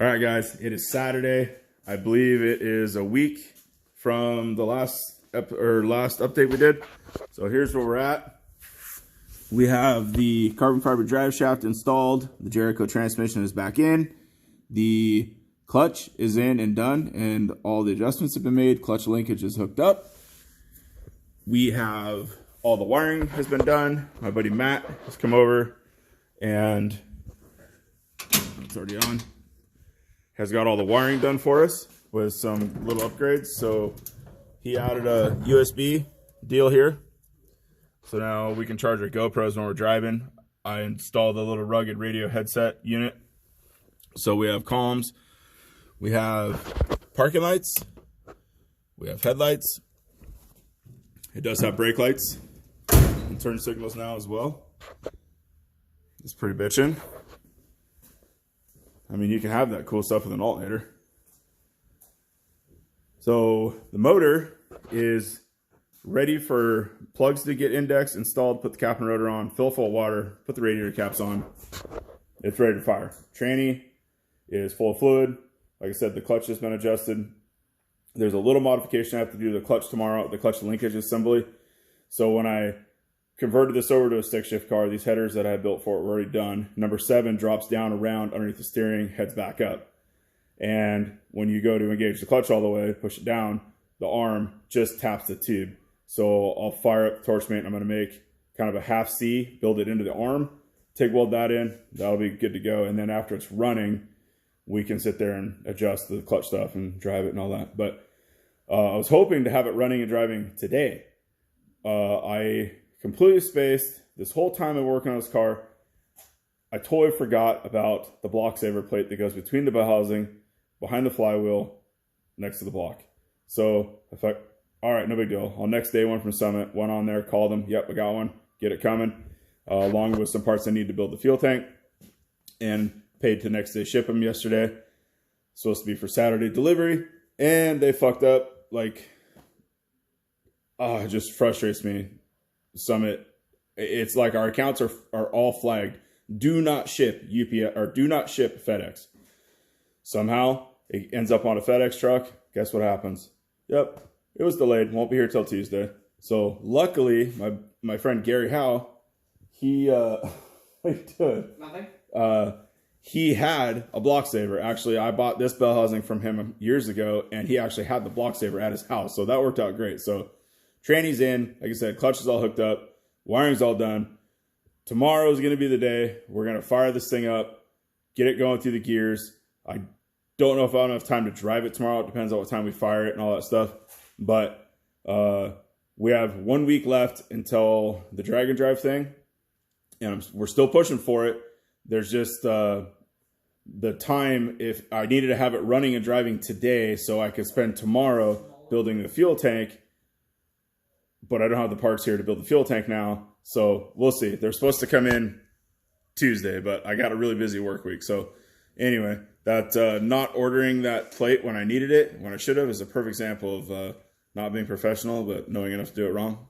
All right, guys, it is Saturday. I believe it is a week from the last update we did. So here's where we're at. We have the carbon fiber drive shaft installed. The Jericho transmission is back in. The clutch is in and done, and all the adjustments have been made. Clutch linkage is hooked up. We have all the wiring has been done. My buddy Matt has come over, and it's already on. Has got all the wiring done for us with some little upgrades. So he added a USB deal here. So now we can charge our GoPros when we're driving. I installed a little rugged radio headset unit. So we have comms, we have parking lights, we have headlights. It does have brake lights and turn signals now as well. It's pretty bitchin'. I mean, you can have that cool stuff with an alternator. So the motor is ready for plugs to get indexed, installed, put the cap and rotor on, fill full of water, put the radiator caps on. It's ready to fire. Tranny is full of fluid. Like I said, the clutch has been adjusted. There's a little modification I have to do to the clutch tomorrow, the clutch linkage assembly. So when I converted this over to a stick shift car, these headers that I built for it were already done. Number 7 drops down around underneath the steering, heads back up. And when you go to engage the clutch all the way, push it down, the arm just taps the tube. So I'll fire up the Torchmate. I'm going to make kind of a half C, build it into the arm, TIG weld that in. That'll be good to go. And then after it's running, we can sit there and adjust the clutch stuff and drive it and all that. But I was hoping to have it running and driving today. I completely spaced this whole time I'm working on this car. I totally forgot about the block saver plate that goes between the bell housing, behind the flywheel, next to the block. So I thought, all right, no big deal. I'll next day one from Summit, went on there, called them. Yep, I got one. Get it coming. Along with some parts I need to build the fuel tank, and paid to next day ship them yesterday. Supposed to be for Saturday delivery, and they fucked up. Like, it just frustrates me. Summit, it's like our accounts are all flagged. Do not ship UPS, or do not ship FedEx. Somehow it ends up on a FedEx truck. Guess what happens? Yep, it was delayed. Won't be here till Tuesday. So luckily, my friend Gary Howe, he what are you doing? Nothing. He had a block saver. Actually, I bought this bell housing from him years ago, and he actually had the block saver at his house. So that worked out great. So tranny's in. Like I said, clutch is all hooked up. Wiring's all done. Tomorrow is going to be the day. We're going to fire this thing up, get it going through the gears. I don't know if I'll have enough time to drive it tomorrow. It depends on what time we fire it and all that stuff. But we have 1 week left until the drag and drive thing. And we're still pushing for it. There's just the time, if I needed to have it running and driving today so I could spend tomorrow building the fuel tank, but I don't have the parts here to build the fuel tank now. So we'll see. They're supposed to come in Tuesday, but I got a really busy work week. So anyway, that not ordering that plate when I needed it, when I should have, is a perfect example of not being professional, but knowing enough to do it wrong.